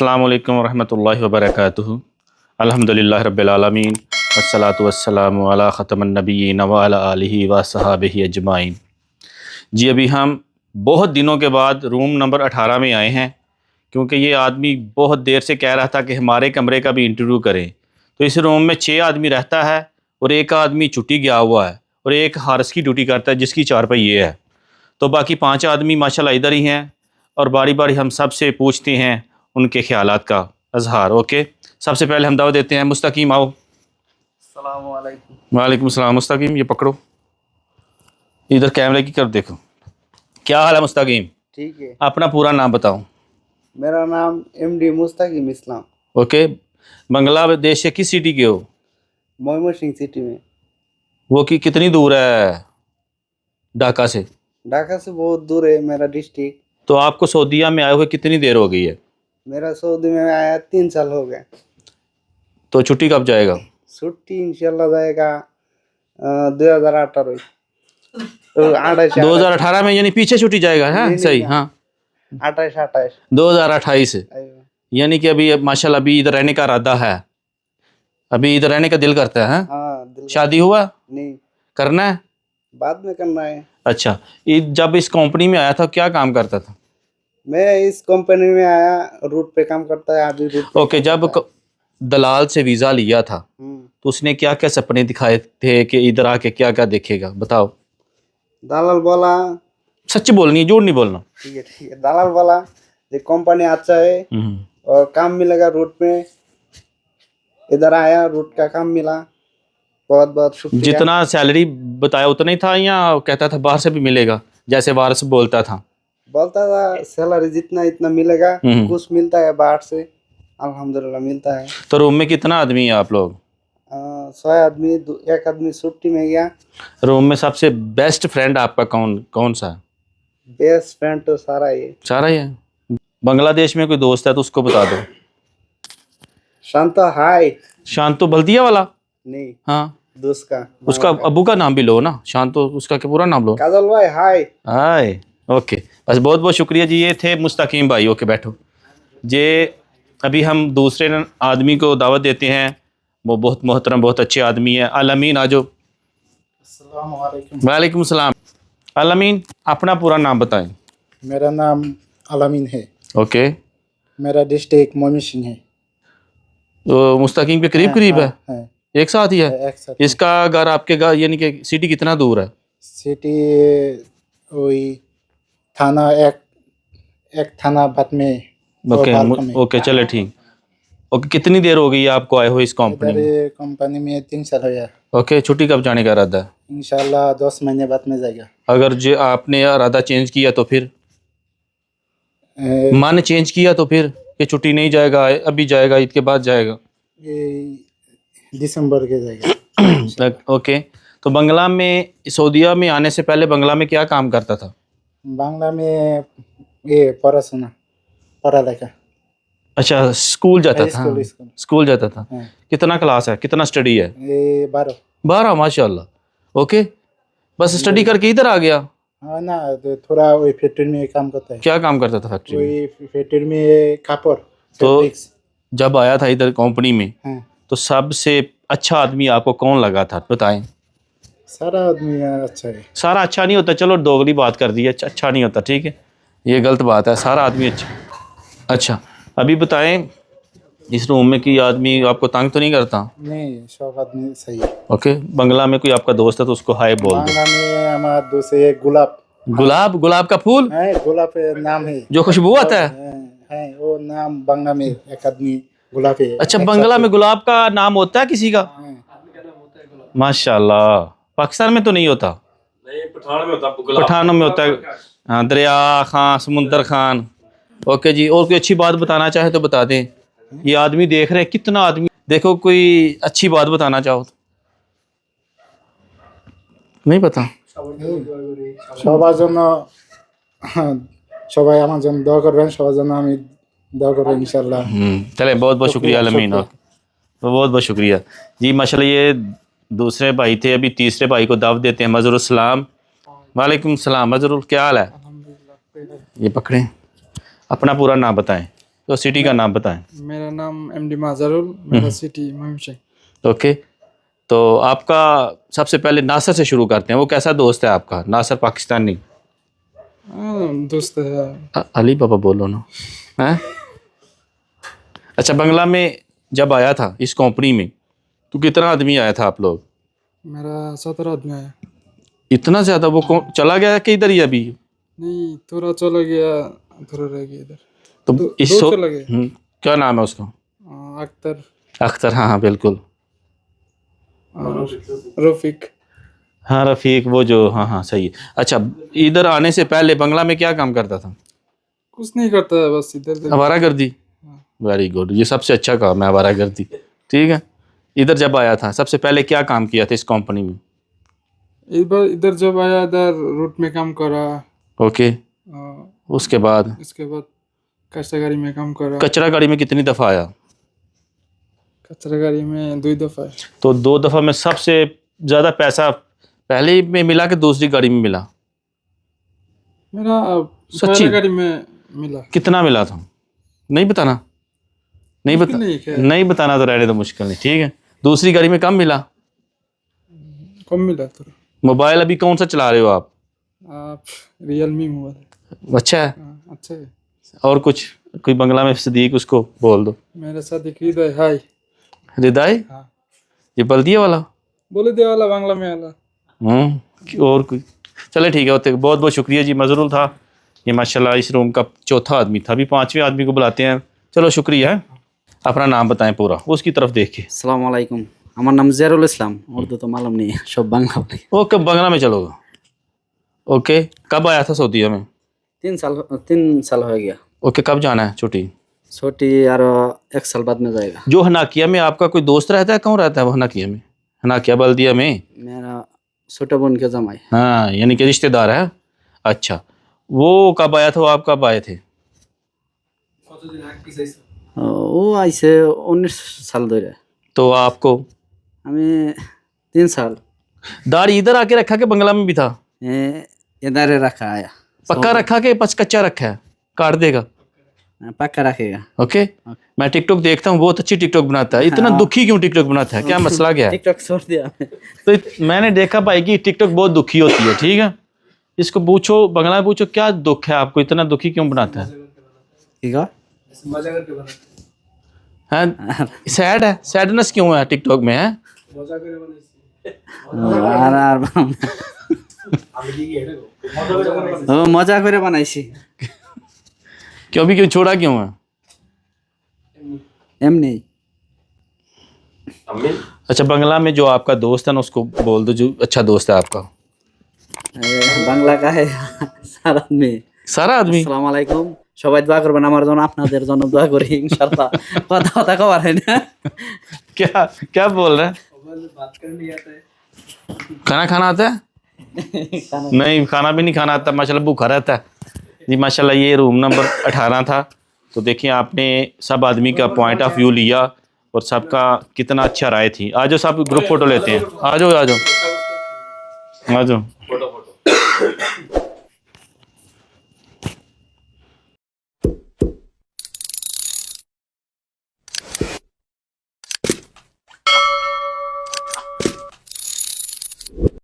अस्सलामु अलैकुम वरहमतुल्लाहि वबरकातुहू। अल्हम्दुलिल्लाहि रब्बिल आलमीन वस्सलातु वस्सलामु अला ख़तमन नबिय्यीन व अला आलिहि व अस्हाबिहि अजमाइन। जी अभी हम बहुत दिनों के बाद रूम नंबर 18 में आए हैं, क्योंकि ये आदमी बहुत देर से कह रहा था कि हमारे कमरे का भी इंटरव्यू करें। तो इस रूम में 6 आदमी रहता है और एक आदमी छुट्टी गया हुआ है और एक हारस की ड्यूटी करता है जिसकी चारपाई ये है। तो बाकी 5 आदमी माशाल्लाह इधर ही हैं और बारी बारी हम सब से पूछते हैं उनके ख्यालात का अजहार। ओके, सबसे पहले हम दावत देते हैं मुस्तकीम, आओ। अस्सलामु अलैकुम। वालेकुम सलाम। मुस्तकीम ये पकड़ो, इधर कैमरे की तरफ देखो। क्या हाल है मुस्तकीम? ठीक है। अपना पूरा नाम बताओ। मेरा नाम एमडी मुस्तकीम इस्लाम। ओके, बांग्लादेश के किस सिटी के हो? मोइनुलसिंह सिटी में। वो की कितनी दूर है ढाका से? ढाका से बहुत दूर है मेरा डिस्ट्रिक्ट। तो आपको सऊदीया में आए हुए कितनी देर हो गई है? मेरा सऊदी में आया 3 साल हो गए। तो छुट्टी कब जाएगा? छुट्टी इंशाल्लाह जाएगा 2018 2018 में, यानी पीछे छुट्टी जाएगा है? नहीं, सही, नहीं, हाँ 28 2028 से। यानी कि अभी माशाल्लाह अभी इधर रहने का इरादा है, अभी इधर रहने का दिल करता है? हाँ। शादी हुआ? नहीं, करना है? बाद में करना है। अच्छा, जब इस कंपनी में आया था क्या काम करता था? मैं इस कंपनी में आया, रूट पे काम करता है अभी रूट पे। ओके, जब दलाल से वीज़ा लिया था तो उसने क्या क्या सपने दिखाए थे कि इधर आके क्या क्या देखेगा, बताओ। दलाल बोला, सच बोलनी है, झूठ नहीं बोलना। ठीक है। दलाल बोला ये कंपनी अच्छा है और काम मिलेगा रूट में। इधर आया, रूट का काम मिला, बहुत बहुत शुक्रिया। जितना सैलरी बताया उतना ही था या कहता था बाहर से भी मिलेगा, जैसे वारिस बोलता था? बोलता था सैलरी जितना इतना मिलेगा, कुछ मिलता है बाहर से, अल्हम्दुलिल्लाह मिलता है। तो रूम में कितना आदमी है आप लोग? 100 आदमी। एक आदमी छुट्टी में गया। रूम में सबसे बेस्ट फ्रेंड आपका कौन सा है? बेस्ट फ्रेंड तो सारा ही है। बांग्लादेश में कोई दोस्त है तो उसको बता दो। शांतो। हाय। शांतो बल्दिया वाला? नहीं, हाँ, दोस्त का। उसका अबू का नाम भी लो ना, शांतो, उसका क्या पूरा नाम लो? काजल भाई हाय। हाय, ओके, बस बहुत बहुत शुक्रिया जी। ये थे मुस्तकीम भाई। ओके बैठो जे। अभी हम दूसरे आदमी को दावत देते हैं, वो बहुत मोहतरम, बहुत अच्छे आदमी है। अल-अमीन आ जाओ। अस्सलाम वालेकुम। वालेकुम सलाम। अल-अमीन अपना पूरा नाम बताएं। मेरा नाम अल-अमीन है। ओके, मेरा डिस्ट्रिक्ट मोइनुलसिंह है। तो मुस्तकीम के करीब करीब है, है। एक साथ ही है। एक साथ है। इसका घर आपके घर यानी कि सिटी कितना दूर है? सिटी वही थाना एक थाना बाद में। ओके ओके, चले ठीक। ओके, कितनी देर हो गई है आपको आए हो इस कंपनी में? कंपनी में 3 साल हो गया। ओके, छुट्टी कब जाने का इरादा है? इंशाल्लाह 10 महीने बाद में जाएगा। अगर जो आपने इरादा चेंज किया तो फिर ए, मन चेंज किया तो फिर कि छुट्टी नहीं जाएगा, अभी जाएगा, ईद के बाद जाएगा? ये दिसंबर के जाएगा। ओके, तो बंगला में, सऊदीया में आने से पहले बंगला में क्या काम करता था? बांग्ला में ये पढ़ा लिखा। अच्छा, स्कूल जाता था? स्कूल जाता था। हाँ। कितना क्लास है, कितना स्टडी है? ये 12। माशाल्लाह। ओके, बस स्टडी करके इधर आ गया? हाँ ना, तो थोड़ा वही फैक्ट्री में काम करता है। क्या काम करता था फैक्ट्री में? वही फैक्ट्री में कापड़। तो जब आया था इधर कंपनी में, हाँ। तो सबसे अच्छा आदमी आपको कौन लगा था, बताएं। सारा आदमी अच्छा है। सारा अच्छा नहीं होता, चलो दोगली बात कर दी है, अच्छा नहीं होता, ठीक है, ये गलत बात है। सारा आदमी अच्छा। अभी बताएं, इस रूम में कि आदमी आपको तंग तो नहीं करता? नहीं, सब आदमी सही है। ओके, बंगला में कोई आपका दोस्त है तो उसको हाय बोल दो। बांग्ला में हमारा दोस्त है गुलाब। गुलाब का फूल है, गुलाब नाम है जो खुशबू आता है? है वो नाम। बांग्ला में एक आदमी गुलाब है। अच्छा, बंगला में गुलाब का नाम होता है किसी का? माशाल्लाह। पाकिस्तान में तो नहीं होता? नहीं, पठान में होता है। पठानों में होता है। हाँ, दरिया खान, समुंदर खान। ओके जी, और कोई अच्छी बात बताना चाहे तो बता दें। ये आदमी देख रहे हैं, कितना आदमी, देखो कोई अच्छी बात बताना चाहो तो। नहीं पता? সবার জন্য সবাই আমার জন্য দোয়া করবেন, সবার জন্য আমি দোয়া করব इंशाल्लाह। चले, बहुत बहुत शुक्रिया अल-अमीन, बहुत बहुत शुक्रिया जी। माशाल्लाह ये दूसरे भाई थे, अभी तीसरे भाई को दावत देते हैं। मजरुल सलाम। वालेकुम सलाम। मजरुल, क्या हाल है? ये पकड़ें, अपना पूरा नाम बताएं। तो सिटी का नाम बताएं। मेरा नाम एमडी माजरुल, मेरा सिटी मयमनसिंह। ओके, तो आपका सबसे पहले नासर से शुरू करते हैं। वो कैसा दोस्त है आपका? नासर पाकिस्तानी दोस्त है। अली बाबा बोलो ना, हैं? अच्छा, बंगला में जब आया था इस कंपनी में तो कितना आदमी आया था आप लोग? मेरा 17 आदमी है। इतना ज़्यादा? वो चला गया कि इधर ही अभी? नहीं, थोड़ा चला गया, थोड़ा रह गया इधर। तो दो चला गया। क्या नाम है उसका? अख्तर। अख्तर, हाँ हाँ बिल्कुल। रफीक। हाँ रफ़ीक, वो जो, हाँ हाँ सही है। अच्छा, इधर आने से पहले बंगला में क्या काम करता था? कुछ नहीं करता है, बस इधर आवारागर्दी। वेरी गुड, ये सबसे अच्छा काम है, आवारागर्दी। ठीक है, इधर जब आया था सबसे पहले क्या काम किया था इस कंपनी में? इधर जब आया, इधर रूट में काम करा। ओके, उसके बाद इसके बाद कचरा गाड़ी में काम करा। कचरा गाड़ी में कितनी दफ़ा आया? कचरा गाड़ी में 2 दफ़ा। तो 2 दफ़ा में सबसे ज़्यादा पैसा पहले में मिला कि दूसरी गाड़ी में मिला? मेरा सच्ची? पहले गाड़ी में मिला। कितना मिला था? नहीं बताना? नहीं बता, नहीं, क्या? नहीं बताना तो रहने दो, मुश्किल नहीं। ठीक है, दूसरी गाड़ी में कम मिला? कम मिला थोड़ा। मोबाइल अभी कौन सा चला रहे हो आप? Realme mobile. अच्छा है। अच्छा है। और कुछ कोई बंगला में सदीक उसको बोल दो। मेरा साथी हृदय। हाय हृदय? हाँ। ये बल्दिया वाला? बोले दे वाला, बांग्ला में वाला। और कोई? चले ठीक है, होते बहुत बहुत शुक्रिया जी। मजरूल था ये माशाल्लाह इस रूम का चौथा आदमी था, अभी 5वें आदमी को बुलाते हैं। चलो शुक्रिया है। अपना नाम बताएं पूरा, उसकी तरफ देख के। আসসালামু আলাইকুম, আমার নাম জিয়ারুল ইসলাম। উর্দু তো মালুম নেই, সব বাংলা বলি। ओके, बंगला में चलोगा। ओके, कब आया था सऊदीया में? 3 साल हो गया। ओके, कब जाना है छुट्टी? छोटी और 1 साल बाद में जाएगा। जो हनाकिया में आपका कोई दोस्त रहता है, कौन रहता है वो हनाकिया में? हनाकिया बल्दिया में? मेरा छोटा बहन के जमाई। हाँ, यानी कि रिश्तेदार है। अच्छा, वो कब आया था? वो आप कब आए थे? ও আইছে 19 সাল ধরে। तो आपको? আমি 3 साल दाढ़ी इधर आके रखा के बंगला में भी था? इधर रखा आया। पक्का रखा के बस कच्चा रखा है? काट देगा। पक्का रखेगा। ओके, मैं टिकटॉक देखता हूँ, बहुत अच्छी टिकटॉक बनाता है। इतना दुखी क्यों टिकटॉक बनाता है? क्या मसला क्या है? टिकटॉक छोड़ दिया। तो मैंने देखा भाई कि टिकटॉक बहुत दुखी होती है। ठीक है, इसको पूछो, बंगला में पूछो क्या दुख है आपको, इतना दुखी क्यों बनाता है? ठीक है। हाँ, सैड है, सैडनेस क्यों है टिकटॉक में? है मजा করে বানাইছি। क्यों भी, क्यों छोड़ा क्यों है? এমনি। अच्छा, बंगला में जो आपका दोस्त है ना उसको बोल दो, जो अच्छा दोस्त है आपका। বাংলা কাহে সারা আদমি। सारा आदमी? আসসালামু আলাইকুম, সবাই দোয়া করবেন আমার জন্য, আপনাদের জন্য দোয়া করি ইনশাআল্লাহ। কথা কবার হয় না। क्या क्या बोल रहे हैं? खाना खाना आता है? नहीं, खाना भी नहीं खाना आता, माशाल्लाह भूखा रहता है जी। माशाल्लाह ये रूम नंबर 18 था। तो देखिए आपने सब आदमी का पॉइंट ऑफ व्यू लिया और सबका कितना अच्छा राय थी। आ जाओ सब ग्रुप फोटो लेते हैं, आ जाओ आ जाओ आ जाओ।